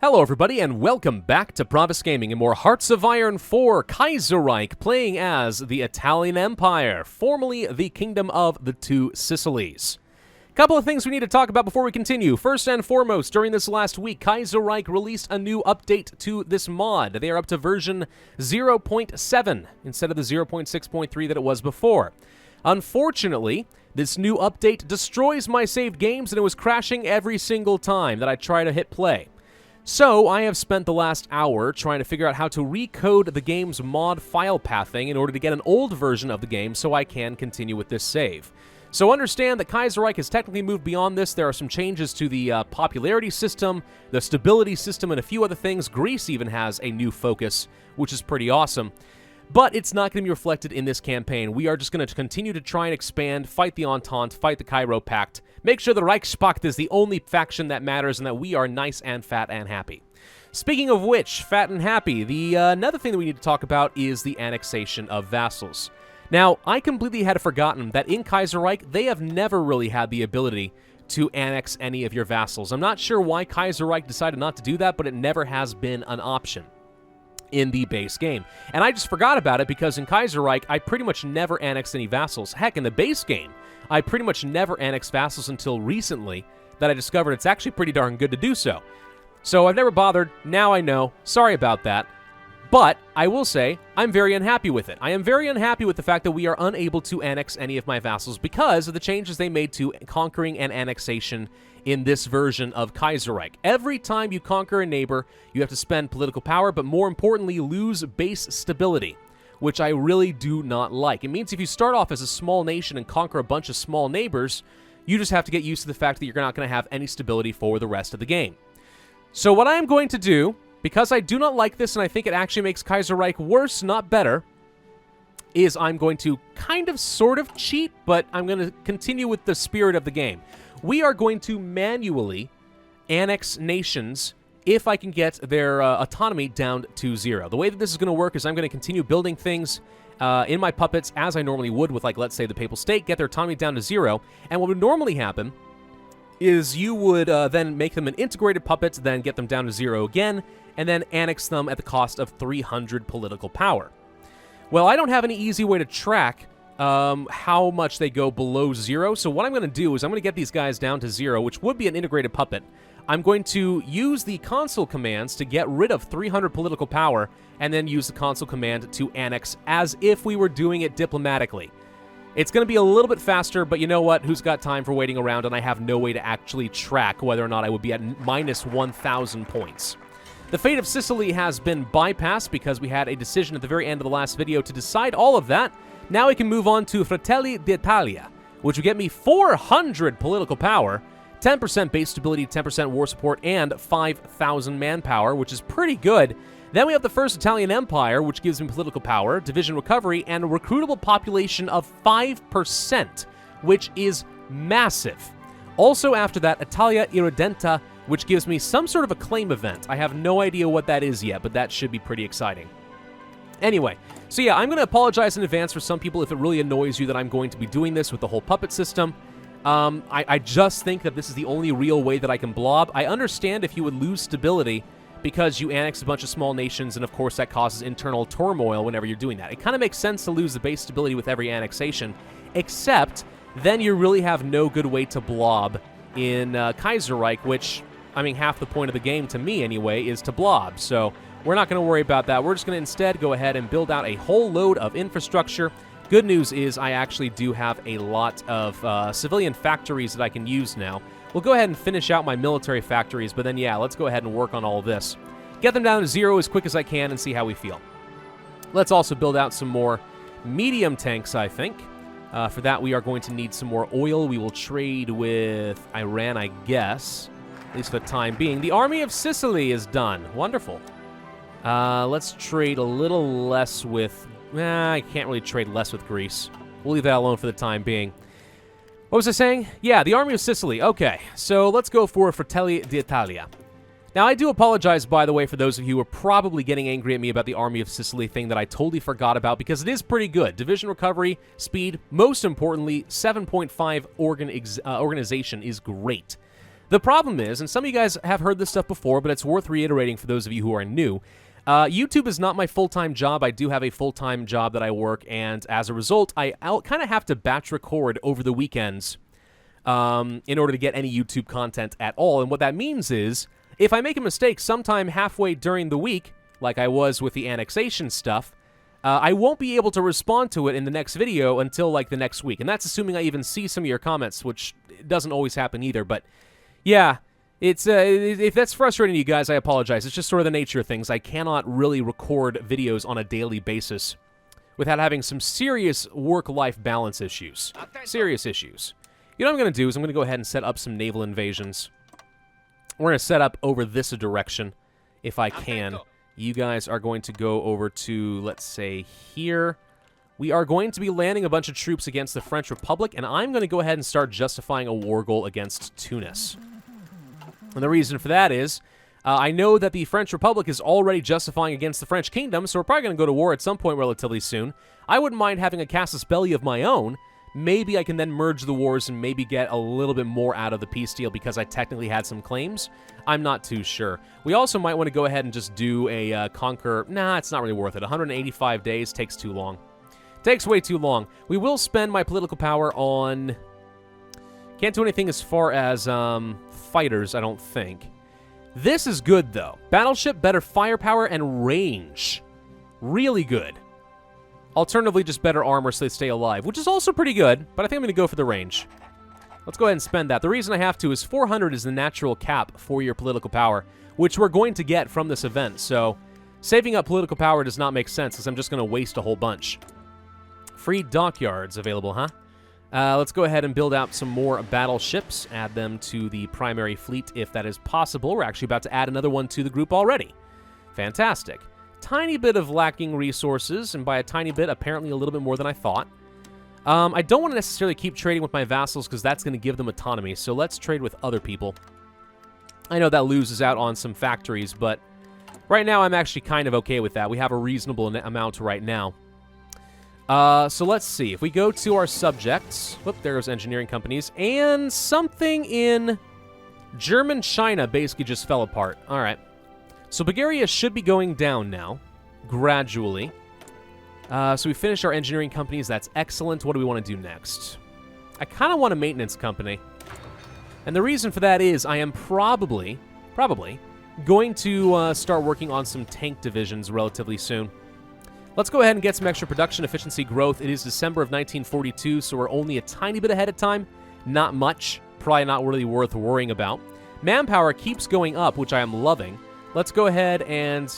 Hello everybody and welcome back to Pravus Gaming and more Hearts of Iron 4 Kaiserreich, playing as the Italian Empire, formerly the Kingdom of the Two Sicilies. Couple of things we need to talk about before we continue. First and foremost, during this last week, Kaiserreich released a new update to this mod. They are up to version 0.7 instead of the 0.6.3 that it was before. Unfortunately, this new update destroys my saved games and it was crashing every single time that I try to hit play. So, I have spent the last hour trying to figure out how to recode the game's mod file pathing in order to get an old version of the game so I can continue with this save. So understand that Kaiserreich has technically moved beyond this. There are some changes to the popularity system, the stability system, and a few other things. Greece even has a new focus, which is pretty awesome. But it's not going to be reflected in this campaign. We are just going to continue to try and expand, fight the Entente, fight the Cairo Pact, make sure the Reichspakt is the only faction that matters and that we are nice and fat and happy. Speaking of which, fat and happy, the another thing that we need to talk about is the Annexation of Vassals. Now, I completely had forgotten that in Kaiserreich, they have never really had the ability to annex any of your vassals. I'm not sure why Kaiserreich decided not to do that, but it never has been an option in the base game. And I just forgot about it because in Kaiserreich, I pretty much never annexed any vassals. Heck, in the base game, I pretty much never annexed vassals until recently that I discovered it's actually pretty darn good to do so. So I've never bothered. Now I know. Sorry about that. But I will say, I'm very unhappy with it. I am very unhappy with the fact that we are unable to annex any of my vassals because of the changes they made to conquering and annexation in this version of Kaiserreich. Every time you conquer a neighbor, you have to spend political power, but more importantly, lose base stability, which I really do not like. It means if you start off as a small nation and conquer a bunch of small neighbors, you just have to get used to the fact that you're not going to have any stability for the rest of the game. So what I am going to do, because I do not like this and I think it actually makes Kaiserreich worse, not better, is I'm going to kind of sort of cheat, but I'm going to continue with the spirit of the game. We are going to manually annex nations if I can get their autonomy down to 0. The way that this is going to work is I'm going to continue building things in my puppets as I normally would with, like, let's say the Papal State, get their autonomy down to 0, and what would normally happen is you would then make them an integrated puppet, then get them down to 0 again, and then annex them at the cost of 300 political power. Well, I don't have any easy way to track how much they go below 0, so what I'm going to do is I'm going to get these guys down to 0, which would be an integrated puppet. I'm going to use the console commands to get rid of 300 political power, and then use the console command to annex as if we were doing it diplomatically. It's going to be a little bit faster, but you know what? Who's got time for waiting around, and I have no way to actually track whether or not I would be at minus 1,000 points. The fate of Sicily has been bypassed because we had a decision at the very end of the last video to decide all of that. Now we can move on to Fratelli De Italia, which will get me 400 political power, 10% base stability, 10% war support, and 5,000 manpower, which is pretty good. Then we have the First Italian Empire, which gives me political power, division recovery, and a recruitable population of 5%, which is massive. Also after that, Italia Irredentism, which gives me some sort of a claim event. I have no idea what that is yet, but that should be pretty exciting. Anyway, so yeah, I'm going to apologize in advance for some people if it really annoys you that I'm going to be doing this with the whole puppet system. I just think that this is the only real way that I can blob. I understand if you would lose stability because you annex a bunch of small nations, and of course that causes internal turmoil whenever you're doing that. It kind of makes sense to lose the base stability with every annexation, except then you really have no good way to blob in Kaiserreich, which, I mean, half the point of the game, to me anyway, is to blob. So we're not going to worry about that. We're just going to instead go ahead and build out a whole load of infrastructure. Good news is I actually do have a lot of civilian factories that I can use now. We'll go ahead and finish out my military factories, but then, yeah, let's go ahead and work on all of this. Get them down to 0 as quick as I can and see how we feel. Let's also build out some more medium tanks, I think. For that, we are going to need some more oil. We will trade with Iran, I guess, at least for the time being. The Army of Sicily is done. Wonderful. Let's trade a little less with... I can't really trade less with Greece. We'll leave that alone for the time being. What was I saying? Yeah, the Army of Sicily. Okay, so let's go for Fratelli De Italia. Now, I do apologize, by the way, for those of you who are probably getting angry at me about the Army of Sicily thing that I totally forgot about, because it is pretty good. Division recovery, speed, most importantly, 7.5 organization is great. The problem is, and some of you guys have heard this stuff before, but it's worth reiterating for those of you who are new, YouTube is not my full-time job. I do have a full-time job that I work, and as a result, I kind of have to batch record over the weekends in order to get any YouTube content at all. And what that means is, if I make a mistake sometime halfway during the week, like I was with the annexation stuff, I won't be able to respond to it in the next video until, like, the next week. And that's assuming I even see some of your comments, which doesn't always happen either. But, yeah, it's if that's frustrating to you guys, I apologize. It's just sort of the nature of things. I cannot really record videos on a daily basis without having some serious work-life balance issues. Serious issues. You know what I'm going to do is I'm going to go ahead and set up some Naval Invasions. We're going to set up over this direction, if I can. You guys are going to go over to, let's say, here. We are going to be landing a bunch of troops against the French Republic, and I'm going to go ahead and start justifying a war goal against Tunis. And the reason for that is, I know that the French Republic is already justifying against the French Kingdom, so we're probably going to go to war at some point relatively soon. I wouldn't mind having a casus belli of my own. Maybe I can then merge the wars and maybe get a little bit more out of the peace deal because I technically had some claims. I'm not too sure. We also might want to go ahead and just do a conquer. Nah, it's not really worth it. 185 days takes too long. Takes way too long. We will spend my political power on... Can't do anything as far as fighters, I don't think. This is good, though. Battleship, better firepower, and range. Really good. Alternatively, just better armor so they stay alive, which is also pretty good, but I think I'm going to go for the range. Let's go ahead and spend that. The reason I have to is 400 is the natural cap for your political power, which we're going to get from this event, so saving up political power does not make sense because I'm just going to waste a whole bunch. Free dockyards available, huh? Let's go ahead and build out some more battleships, add them to the primary fleet if that is possible. We're actually about to add another one to the group already. Fantastic. Tiny bit of lacking resources, and by a tiny bit, apparently a little bit more than I thought. I don't want to necessarily keep trading with my vassals because that's going to give them autonomy, so let's trade with other people. I know that loses out on some factories, but right now I'm actually kind of okay with that. We have a reasonable amount right now. So let's see. If we go to our subjects, whoop, there goes engineering companies, and something in German China basically just fell apart. All right. So Bulgaria should be going down now, gradually. So we finished our engineering companies. That's excellent. What do we want to do next? I kind of want a maintenance company. And the reason for that is I am probably going to start working on some tank divisions relatively soon. Let's go ahead and get some extra production efficiency growth. It is December of 1942, so we're only a tiny bit ahead of time. Not much. Probably not really worth worrying about. Manpower keeps going up, which I am loving. Let's go ahead and...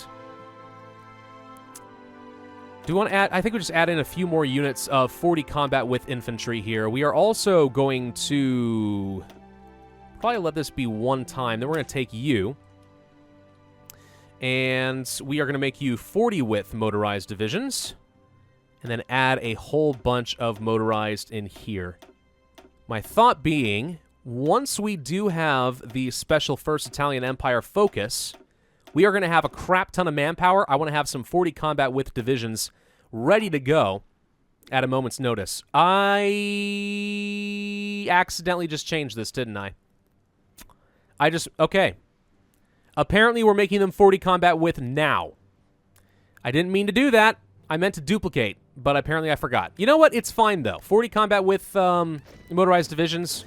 Do we want to add... I think we just add in a few more units of 40 combat with infantry here. We are also going to... Probably let this be one time. Then we're going to take you. And we are going to make you 40 width motorized divisions. And then add a whole bunch of motorized in here. My thought being, once we do have the special First Italian Empire focus... We are going to have a crap ton of manpower. I want to have some 40 combat with divisions ready to go at a moment's notice. I accidentally just changed this, didn't I? Okay. Apparently, we're making them 40 combat with now. I didn't mean to do that. I meant to duplicate, but apparently I forgot. You know what? It's fine, though. 40 combat with motorized divisions,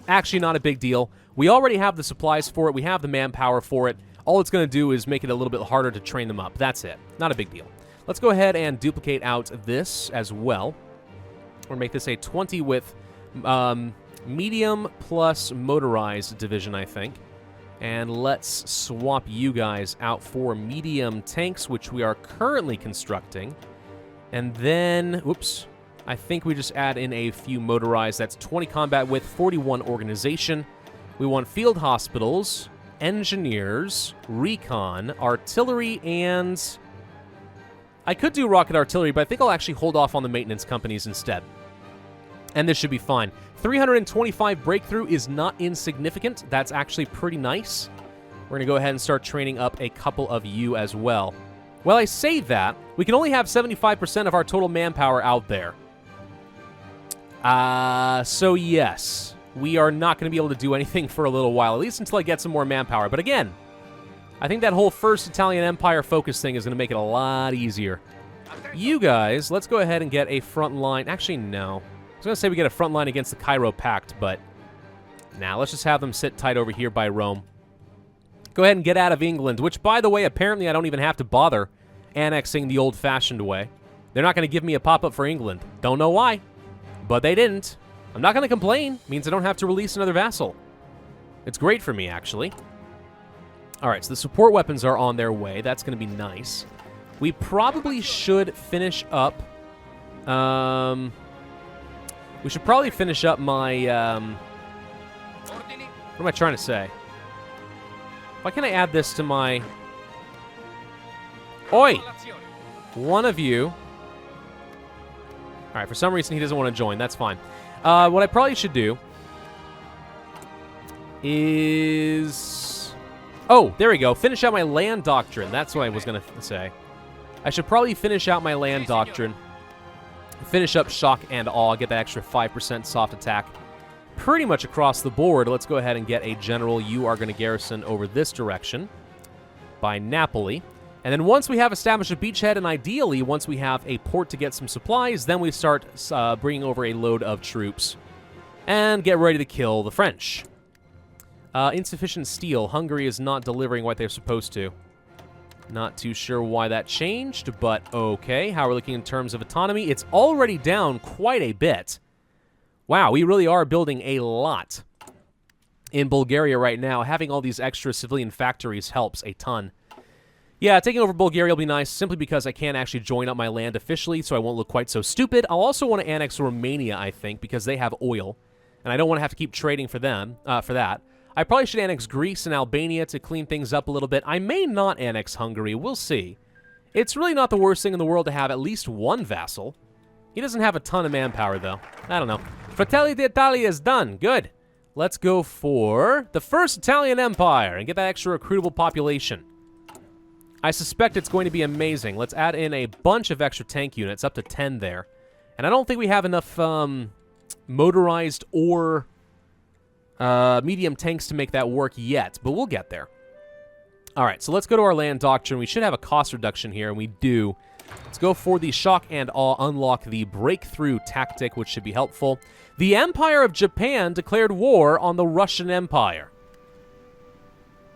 actually not a big deal. We already have the supplies for it. We have the manpower for it. All it's going to do is make it a little bit harder to train them up. That's it. Not a big deal. Let's go ahead and duplicate out this as well. We'll make this a 20 with medium plus motorized division, I think. And let's swap you guys out for medium tanks, which we are currently constructing. And then, oops, I think we just add in a few motorized. That's 20 combat with, 41 organization. We want field hospitals, engineers, recon, artillery, and... I could do rocket artillery, but I think I'll actually hold off on the maintenance companies instead. And this should be fine. 325 breakthrough is not insignificant. That's actually pretty nice. We're going to go ahead and start training up a couple of you as well. Well, I say that, we can only have 75% of our total manpower out there. So yes. we are not going to be able to do anything for a little while, at least until I get some more manpower. But again, I think that whole First Italian Empire focus thing is going to make it a lot easier. You guys, let's go ahead and get a front line. Actually, no. I was going to say we get a front line against the Cairo Pact, but nah, let's just have them sit tight over here by Rome. Go ahead and get out of England, which, by the way, apparently I don't even have to bother annexing the old-fashioned way. They're not going to give me a pop-up for England. Don't know why, but they didn't. I'm not going to complain. Means I don't have to release another vassal. It's great for me, actually. All right, so the support weapons are on their way. That's going to be nice. We probably should finish up... we should probably finish up my... what am I trying to say? Why can't I add this to my... Oi! One of you... All right, for some reason he doesn't want to join. That's fine. What I probably should do is... Oh, there we go. Finish out my land doctrine. That's what I was going to say. I should probably finish out my land doctrine. Finish up shock and awe. Get that extra 5% soft attack. Pretty much across the board. Let's go ahead and get a general. You are going to garrison over this direction by Napoli. And then once we have established a beachhead, and ideally once we have a port to get some supplies, then we start bringing over a load of troops and get ready to kill the French. Insufficient steel. Hungary is not delivering what they're supposed to. Not too sure why that changed, but okay. How are we looking in terms of autonomy? It's already down quite a bit. Wow, we really are building a lot in Bulgaria right now. Having all these extra civilian factories helps a ton. Yeah, taking over Bulgaria will be nice, simply because I can't actually join up my land officially, so I won't look quite so stupid. I'll also want to annex Romania, I think, because they have oil, and I don't want to have to keep trading for them, for that. I probably should annex Greece and Albania to clean things up a little bit. I may not annex Hungary, we'll see. It's really not the worst thing in the world to have at least one vassal. He doesn't have a ton of manpower, though. I don't know. Fratelli De Italia is done. Good. Let's go for the First Italian Empire and get that extra recruitable population. I suspect it's going to be amazing. Let's add in a bunch of extra tank units, up to 10 there. And I don't think we have enough motorized or medium tanks to make that work yet, but we'll get there. All right, so let's go to our land doctrine. We should have a cost reduction here, and we do. Let's go for the shock and awe, unlock the breakthrough tactic, which should be helpful. The Empire of Japan declared war on the Russian Empire.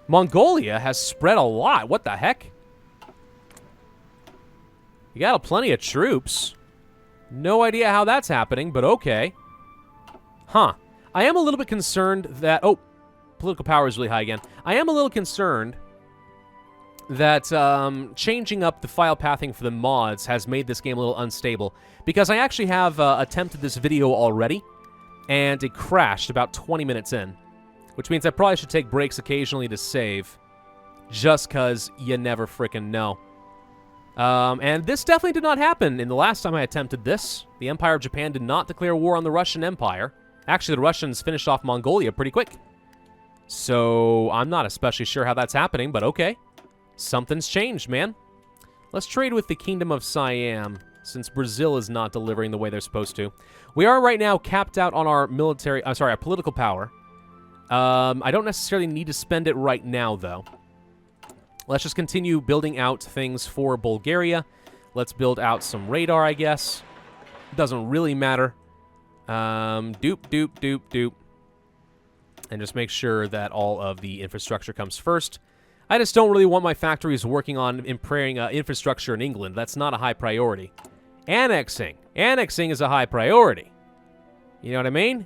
Mongolia has spread a lot. What the heck? You got plenty of troops. No idea how that's happening, but okay. Huh. I am a little bit concerned that... Oh, political power is really high again. I am a little concerned that changing up the file pathing for the mods has made this game a little unstable, because I actually have attempted this video already, and it crashed about 20 minutes in, which means I probably should take breaks occasionally to save, just because you never frickin' know. And this definitely did not happen in the last time I attempted this. The Empire of Japan did not declare war on the Russian Empire. Actually, the Russians finished off Mongolia pretty quick. So, I'm not especially sure how that's happening, but okay. Something's changed, man. Let's trade with the Kingdom of Siam, since Brazil is not delivering the way they're supposed to. We are right now capped out on our military... our political power. I don't necessarily need to spend it right now, though. Let's just continue building out things for Bulgaria. Let's build out some radar, I guess. Doesn't really matter. Doop. And just make sure that all of the infrastructure comes first. I just don't really want my factories working on improving infrastructure in England. That's not a high priority. Annexing. Annexing is a high priority. You know what I mean?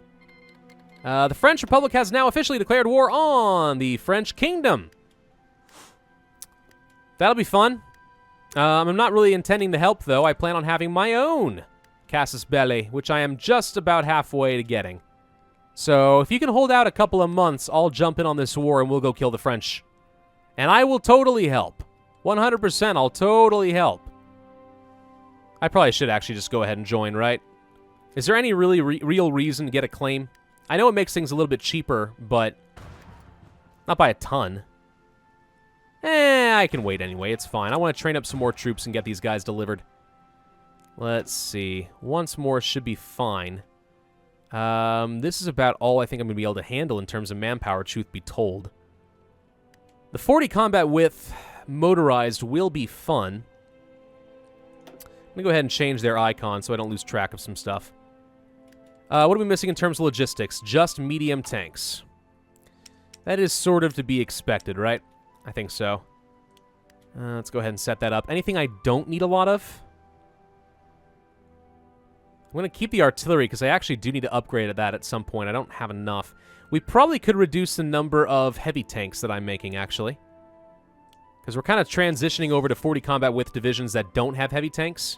The French Republic has now officially declared war on the French Kingdom. That'll be fun. I'm not really intending to help, though. I plan on having my own Casus Belli, which I am just about halfway to getting. So, if you can hold out a couple of months, I'll jump in on this war and we'll go kill the French. And I will totally help. 100%, I'll totally help. I probably should actually just go ahead and join, right? Is there any really real reason to get a claim? I know it makes things a little bit cheaper, but not by a ton. I can wait anyway. It's fine. I want to train up some more troops and get these guys delivered. Let's see. Once more should be fine. This is about all I think I'm going to be able to handle in terms of manpower, truth be told. The 40 combat width motorized will be fun. I'm going to go ahead and change their icon so I don't lose track of some stuff. What are we missing in terms of logistics? Just medium tanks. That is sort of to be expected, right? I think so. Let's go ahead and set that up. Anything I don't need a lot of? I'm going to keep the artillery because I actually do need to upgrade that at some point. I don't have enough. We probably could reduce the number of heavy tanks that I'm making, actually. Because we're kind of transitioning over to 40 combat width divisions that don't have heavy tanks.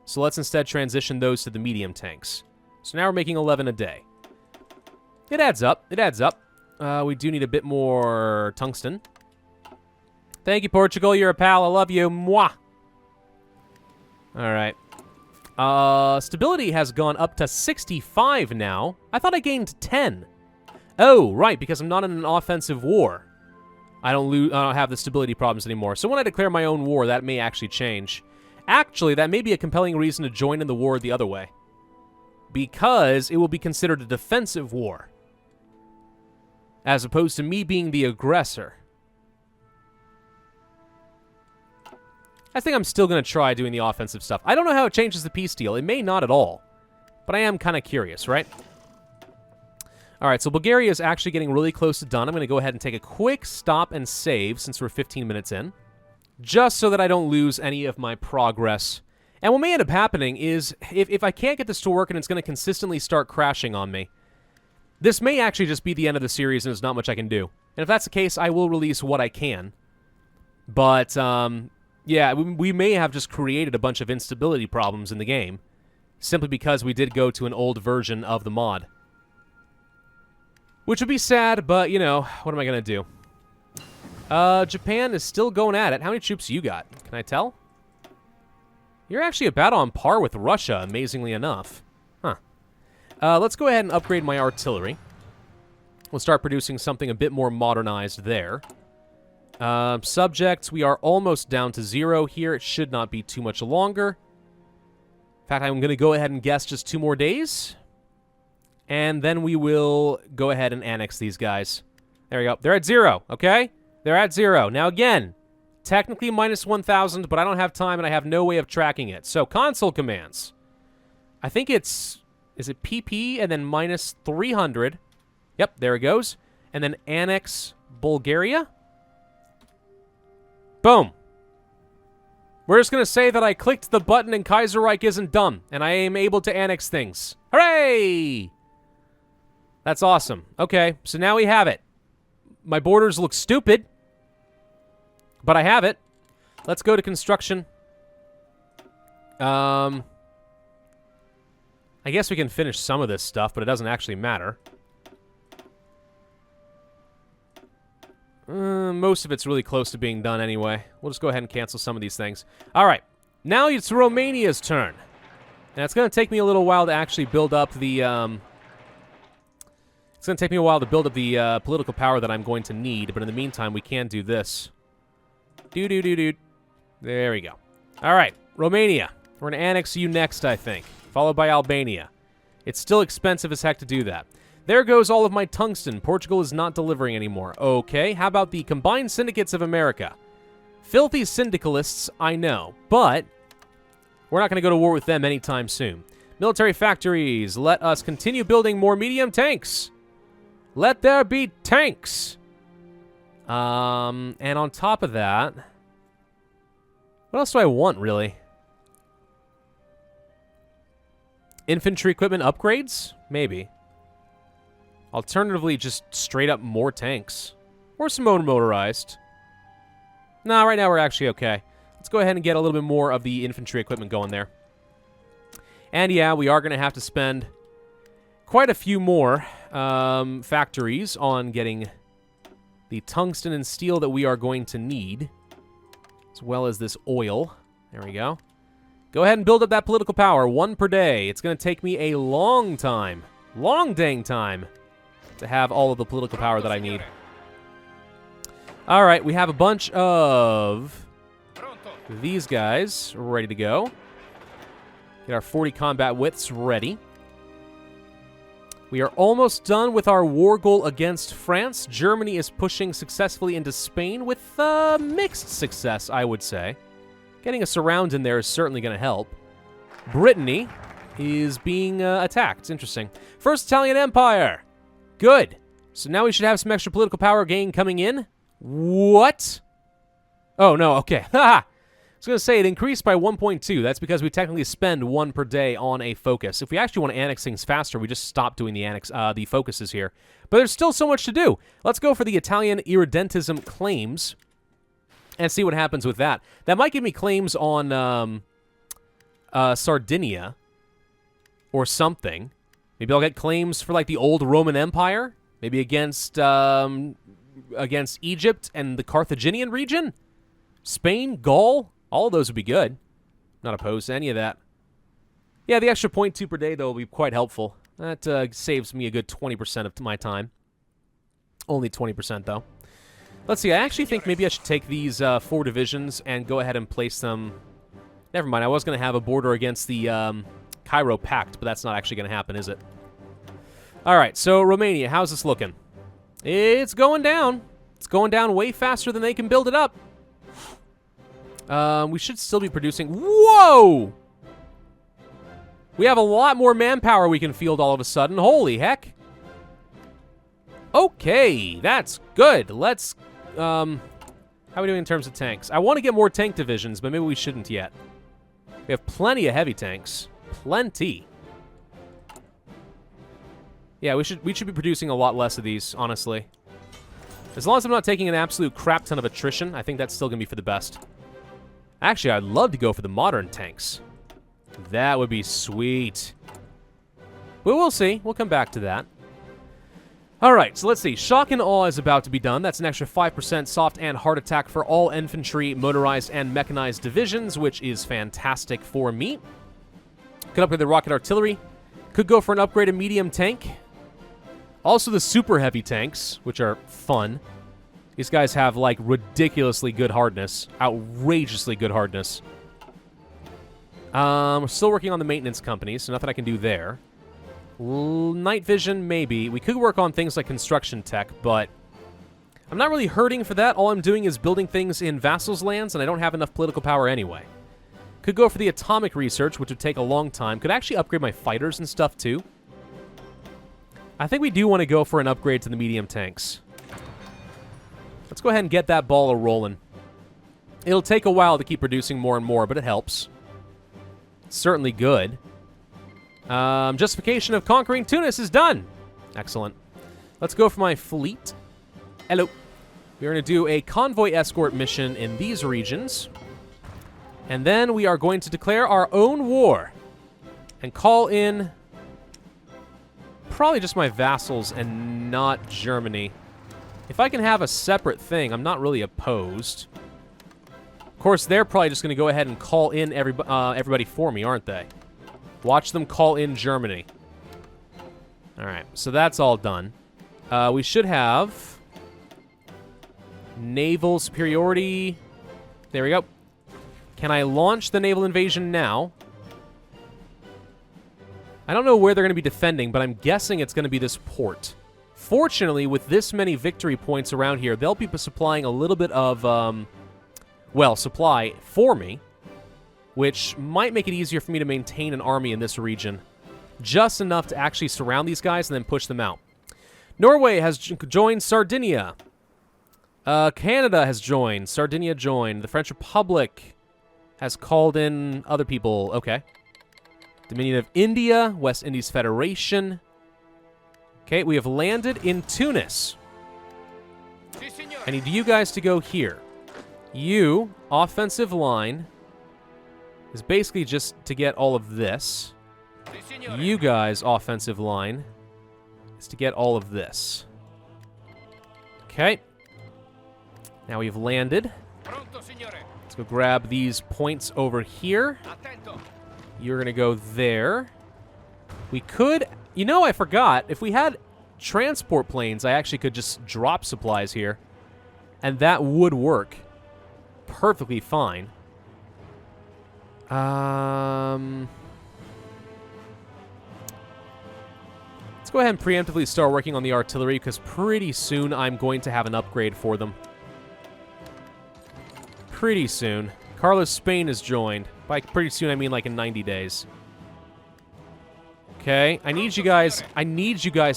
So let's instead transition those to the medium tanks. So now we're making 11 a day. It adds up. It adds up. We do need a bit more tungsten. Thank you, Portugal. You're a pal. I love you. Mwah. All right. Stability has gone up to 65 now. I thought I gained 10. Oh, right, because I'm not in an offensive war. I don't have the stability problems anymore. So when I declare my own war, that may actually change. Actually, that may be a compelling reason to join in the war the other way. Because it will be considered a defensive war. As opposed to me being the aggressor. I think I'm still going to try doing the offensive stuff. I don't know how it changes the peace deal. It may not at all. But I am kind of curious, right? Alright, so Bulgaria is actually getting really close to done. I'm going to go ahead and take a quick stop and save since we're 15 minutes in. Just so that I don't lose any of my progress. And what may end up happening is, if I can't get this to work and it's going to consistently start crashing on me, this may actually just be the end of the series and there's not much I can do. And if that's the case, I will release what I can. But, yeah, we may have just created a bunch of instability problems in the game, simply because we did go to an old version of the mod. Which would be sad, but, you know, what am I going to do? Japan is still going at it. How many troops you got? Can I tell? You're actually about on par with Russia, amazingly enough. Huh. Let's go ahead and upgrade my artillery. We'll start producing something a bit more modernized there. Subjects, we are almost down to 0 here. It should not be too much longer. In fact, I'm going to go ahead and guess just 2 more days. And then we will go ahead and annex these guys. There we go. They're at 0, okay? They're at 0. Now, again, technically minus 1,000, but I don't have time and I have no way of tracking it. So, console commands. I think it's... Is it PP and then minus 300? Yep, there it goes. And then annex Bulgaria. Boom. We're just going to say that I clicked the button and Kaiserreich isn't dumb, and I am able to annex things. Hooray! That's awesome. Okay, so now we have it. My borders look stupid, but I have it. Let's go to construction. I guess we can finish some of this stuff, but it doesn't actually matter. Most of it's really close to being done anyway. We'll just go ahead and cancel some of these things. All right. Now it's Romania's turn. And it's going to take me a little while to actually build up the... It's going to take me a while to build up the political power that I'm going to need. But in the meantime, we can do this. There we go. All right. Romania. We're going to annex you next, I think. Followed by Albania. It's still expensive as heck to do that. There goes all of my tungsten. Portugal is not delivering anymore. Okay, how about the Combined Syndicates of America? Filthy syndicalists, I know, but we're not going to go to war with them anytime soon. Military factories, let us continue building more medium tanks. Let there be tanks. And on top of that, what else do I want, really? Infantry equipment upgrades? Maybe. Alternatively, just straight up more tanks. Or some motorized. Nah, right now we're actually okay. Let's go ahead and get a little bit more of the infantry equipment going there. And yeah, we are going to have to spend quite a few more factories on getting the tungsten and steel that we are going to need. As well as this oil. There we go. Go ahead and build up that political power. 1 per day. It's going to take me a long time. Long dang time. To have all of the political power that I need. All right, we have a bunch of these guys ready to go. Get our 40 combat widths ready. We are almost done with our war goal against France. Germany is pushing successfully into Spain with mixed success, I would say. Getting a surround in there is certainly going to help. Brittany is being attacked. It's interesting. First Italian Empire. Good. So now we should have some extra political power gain coming in. What? Oh, no. Okay. Haha. I was going to say it increased by 1.2. That's because we technically spend 1 per day on a focus. If we actually want to annex things faster, we just stop doing the focuses here. But there's still so much to do. Let's go for the Italian Irredentism claims and see what happens with that. That might give me claims on Sardinia or something. Maybe I'll get claims for like the old Roman Empire. Maybe against Egypt and the Carthaginian region. Spain, Gaul. All of those would be good. Not opposed to any of that. Yeah, the extra 0.2 per day, though, will be quite helpful. That saves me a good 20% of my time. Only 20%, though. Let's see, I actually think maybe I should take these 4 divisions and go ahead and place them... Never mind, I was going to have a border against the Cairo Pact, but that's not actually going to happen, is it? All right, so Romania, how's this looking? It's going down. It's going down way faster than they can build it up. We should still be producing... Whoa! We have a lot more manpower we can field all of a sudden. Holy heck. Okay, that's good. Let's... how are we doing in terms of tanks? I want to get more tank divisions, but maybe we shouldn't yet. We have plenty of heavy tanks. Plenty. Yeah, we should be producing a lot less of these, honestly. As long as I'm not taking an absolute crap ton of attrition, I think that's still going to be for the best. Actually, I'd love to go for the modern tanks. That would be sweet. But we'll see. We'll come back to that. All right, so let's see. Shock and Awe is about to be done. That's an extra 5% soft and hard attack for all infantry, motorized, and mechanized divisions, which is fantastic for me. Could upgrade the rocket artillery. Could go for an upgraded medium tank. Also the super heavy tanks, which are fun. These guys have, like, ridiculously good hardness. Outrageously good hardness. We're still working on the maintenance company, so nothing I can do there. Night vision, maybe. We could work on things like construction tech, but I'm not really hurting for that. All I'm doing is building things in vassals' lands, and I don't have enough political power anyway. Could go for the atomic research, which would take a long time. Could actually upgrade my fighters and stuff, too. I think we do want to go for an upgrade to the medium tanks. Let's go ahead and get that ball a-rolling. It'll take a while to keep producing more and more, but it helps. It's certainly good. Justification of conquering Tunis is done. Excellent. Let's go for my fleet. Hello. We're going to do a convoy escort mission in these regions. And then we are going to declare our own war. And call in... probably just my vassals and not Germany. If I can have a separate thing, I'm not really opposed. Of course, they're probably just going to go ahead and call in everybody for me, aren't they? Watch them call in Germany. All right, so that's all done. We should have naval superiority. There we go. Can I launch the naval invasion now? I don't know where they're going to be defending, but I'm guessing it's going to be this port. Fortunately, with this many victory points around here, they'll be supplying a little bit of, well, supply for me, which might make it easier for me to maintain an army in this region. Just enough to actually surround these guys and then push them out. Norway has joined Sardinia. Canada has joined. Sardinia joined. The French Republic has called in other people. Okay. Dominion of India, West Indies Federation. Okay, we have landed in Tunis. I need you guys to go here. You, offensive line, is basically just to get all of this. You guys, offensive line, is to get all of this. Okay. Now we've landed. Let's go grab these points over here. You're going to go there. We could... You know, I forgot. If we had transport planes, I actually could just drop supplies here. And that would work perfectly fine. Let's go ahead and preemptively start working on the artillery, because pretty soon I'm going to have an upgrade for them. Pretty soon. Carlos Spain is joined. By pretty soon, I mean like in 90 days. Okay, I need you guys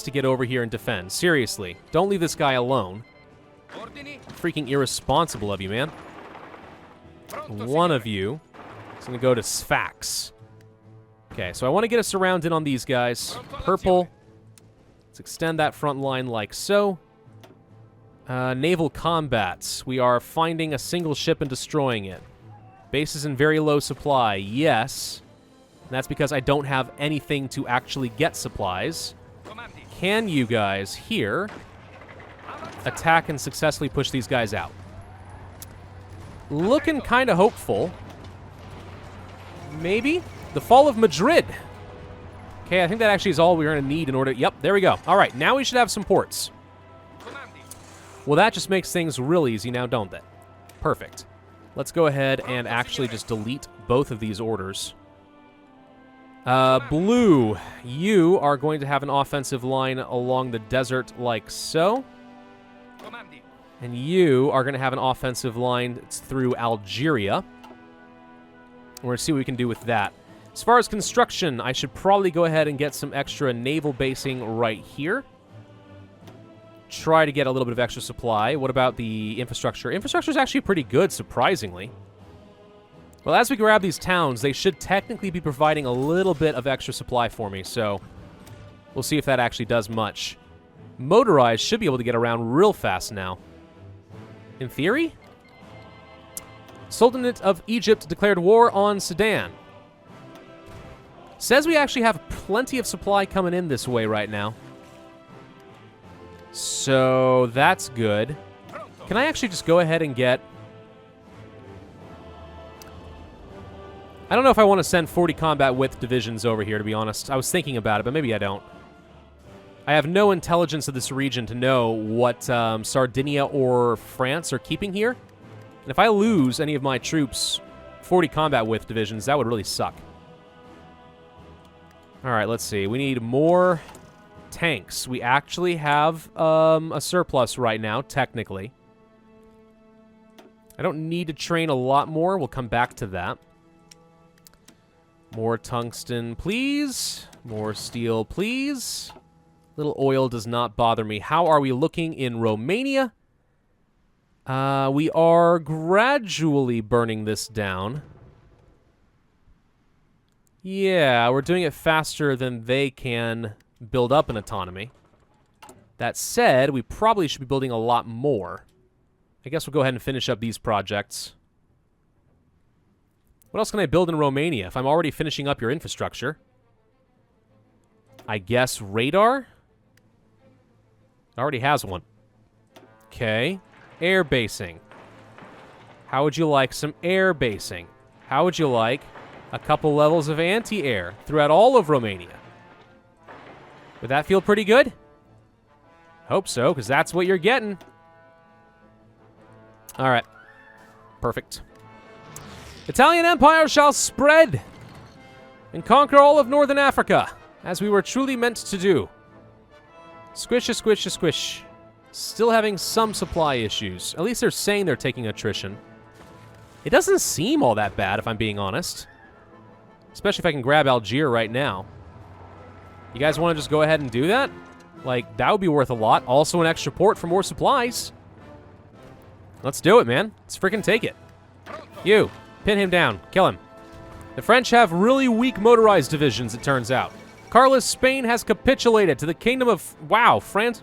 to get over here and defend. Seriously. Don't leave this guy alone. Freaking irresponsible of you, man. One of you is going to go to Sfax. Okay, so I want to get us surrounded on these guys. Purple. Let's extend that front line like so. Naval combats. We are finding a single ship and destroying it. Base is in very low supply. Yes. And that's because I don't have anything to actually get supplies. Can you guys here attack and successfully push these guys out? Looking kind of hopeful. Maybe? The fall of Madrid. Okay, I think that actually is all we're going to need in order... Yep, there we go. All right, now we should have some ports. Well, that just makes things real easy now, don't they? Perfect. Let's go ahead and actually just delete both of these orders. Blue, you are going to have an offensive line along the desert like so. And you are going to have an offensive line through Algeria. We're going to see what we can do with that. As far as construction, I should probably go ahead and get some extra naval basing right here. Try to get a little bit of extra supply. What about the infrastructure? Infrastructure is actually pretty good, surprisingly. Well, as we grab these towns, they should technically be providing a little bit of extra supply for me, so we'll see if that actually does much. Motorized should be able to get around real fast now. In theory? Sultanate of Egypt declared war on Sudan. Says we actually have plenty of supply coming in this way right now. So that's good. Can I actually just go ahead and get... I don't know if I want to send 40 combat width divisions over here, to be honest. I was thinking about it, but maybe I don't. I have no intelligence of this region to know what Sardinia or France are keeping here. And if I lose any of my troops, 40 combat width divisions, that would really suck. All right, let's see. We need more tanks. We actually have a surplus right now, technically. I don't need to train a lot more. We'll come back to that. More tungsten, please. More steel, please. Little oil does not bother me. How are we looking in Romania? We are gradually burning this down. Yeah, we're doing it faster than they can build up an autonomy. That said, we probably should be building a lot more. I guess we'll go ahead and finish up these projects. What else can I build in Romania if I'm already finishing up your infrastructure? I guess radar? It already has one. Okay. Air basing. How would you like some air basing? How would you like a couple levels of anti-air throughout all of Romania? Would that feel pretty good? Hope so, because that's what you're getting. All right. Perfect. Italian Empire shall spread and conquer all of Northern Africa, as we were truly meant to do. Squish, a squish, a squish. Still having some supply issues. At least they're saying they're taking attrition. It doesn't seem all that bad, if I'm being honest. Especially if I can grab Algiers right now. You guys want to just go ahead and do that? Like, that would be worth a lot. Also an extra port for more supplies. Let's do it, man. Let's freaking take it. You, pin him down. Kill him. The French have really weak motorized divisions, it turns out. Carlos Spain has capitulated to the Kingdom of... Wow, France...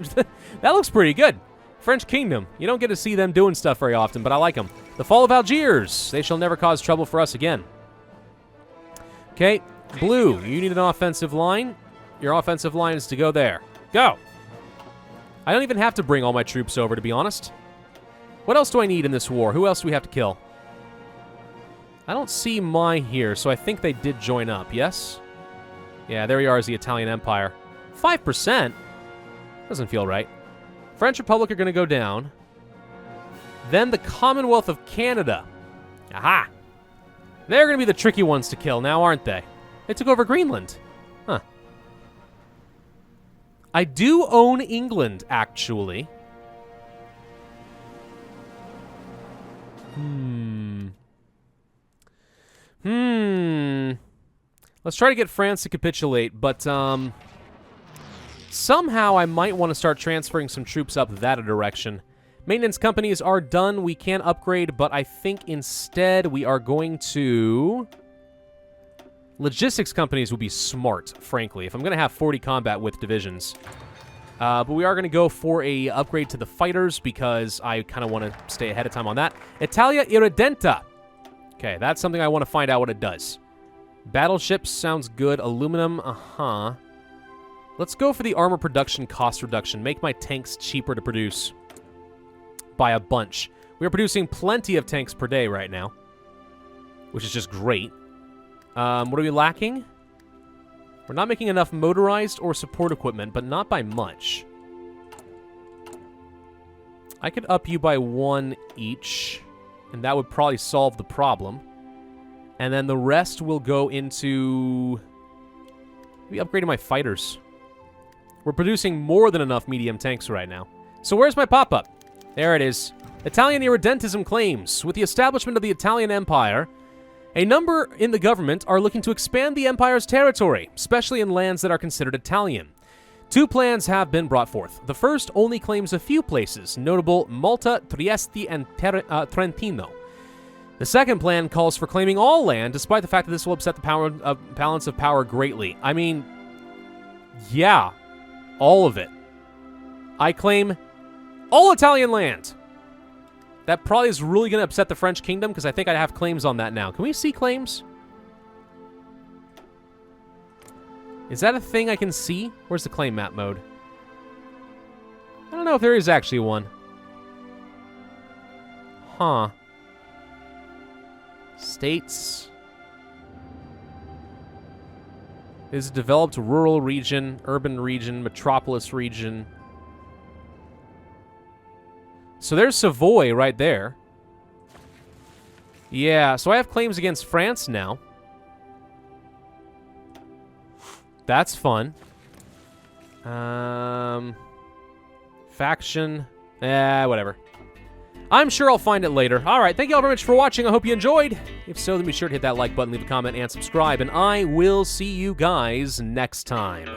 That looks pretty good. French Kingdom. You don't get to see them doing stuff very often, but I like them. The fall of Algiers. They shall never cause trouble for us again. Okay, Blue, you need an offensive line. Your offensive line is to go there. Go! I don't even have to bring all my troops over, to be honest. What else do I need in this war? Who else do we have to kill? I don't see my here, so I think they did join up, yes? Yeah, there we are as the Italian Empire. 5%? Doesn't feel right. French Republic are going to go down. Then the Commonwealth of Canada. Aha! They're going to be the tricky ones to kill now, aren't they? They took over Greenland. Huh. I do own England, actually. Let's try to get France to capitulate, but, somehow I might want to start transferring some troops up that direction. Maintenance companies are done. We can upgrade, but I think instead we are going to... Logistics companies would be smart, frankly, if I'm going to have 40 combat with divisions. But we are going to go for a upgrade to the fighters because I kind of want to stay ahead of time on that. Italia Irredenta. Okay, that's something I want to find out what it does. Battleships sounds good. Aluminum, Let's go for the armor production cost reduction. Make my tanks cheaper to produce by a bunch. We are producing plenty of tanks per day right now, which is just great. What are we lacking? We're not making enough motorized or support equipment, but not by much. I could up you by 1 each, and that would probably solve the problem. And then the rest will go into... maybe upgrading my fighters. We're producing more than enough medium tanks right now. So where's my pop-up? There it is. Italian Irredentism claims, with the establishment of the Italian Empire, a number in the government are looking to expand the empire's territory, especially in lands that are considered Italian. 2 plans have been brought forth. The first only claims a few places, notable Malta, Trieste, and Trentino. The second plan calls for claiming all land, despite the fact that this will upset the balance of power greatly. I mean, yeah, all of it. I claim all Italian land. That probably is really going to upset the French kingdom, because I think I have claims on that now. Can we see claims? Is that a thing I can see? Where's the claim map mode? I don't know if there is actually one. Huh. States. Is developed rural region, urban region, metropolis region. So there's Savoy right there. Yeah, so I have claims against France now. That's fun. Faction. Whatever. I'm sure I'll find it later. Alright, thank you all very much for watching. I hope you enjoyed. If so, then be sure to hit that like button, leave a comment, and subscribe. And I will see you guys next time.